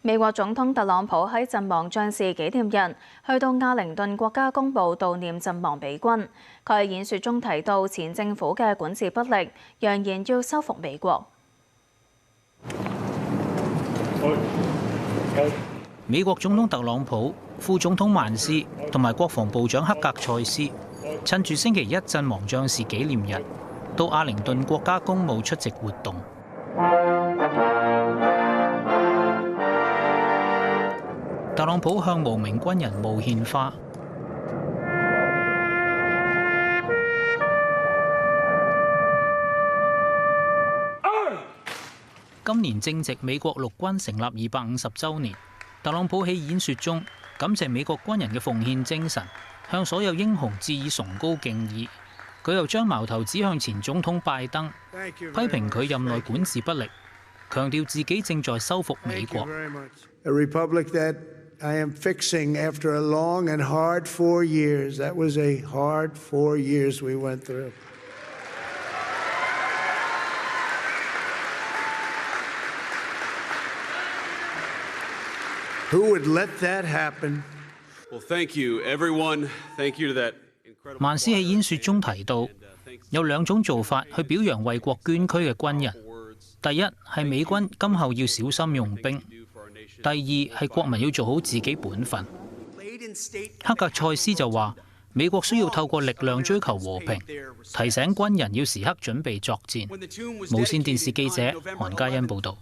美國總統特朗普喺陣亡將士紀念日去到亞靈頓國家公墓悼念陣亡美軍。佢喺演說中提到前政府嘅管治不力，揚言要收復美國。美國總統特朗普、副總統曼斯同埋國防部長克格塞斯趁住星期一陣亡將士紀念日，到亞靈頓國家公墓出席活動。特朗普向無名軍人冒獻花。今年正值美國陸軍成立250週年，特朗普喺演說中感謝美國軍人嘅奉獻精神，向所有英雄致以崇高敬意。佢又將矛頭指向前總統拜登，批評佢任內管治不力，強調自己正在收復美國。I am fixing after a long and hard 4 years. That was a hard 4 years we went through. Who would let that happen? Well, thank you, everyone. Thank you to that incredible. 曼斯喺演說中提到，有兩種做法去表揚為國捐軀嘅軍人。第一係美軍今後要小心用兵。第二係國民要做好自己本分。克格塞斯就話：美國需要透過力量追求和平，提醒軍人要時刻準備作戰。無線電視記者韓嘉欣報導。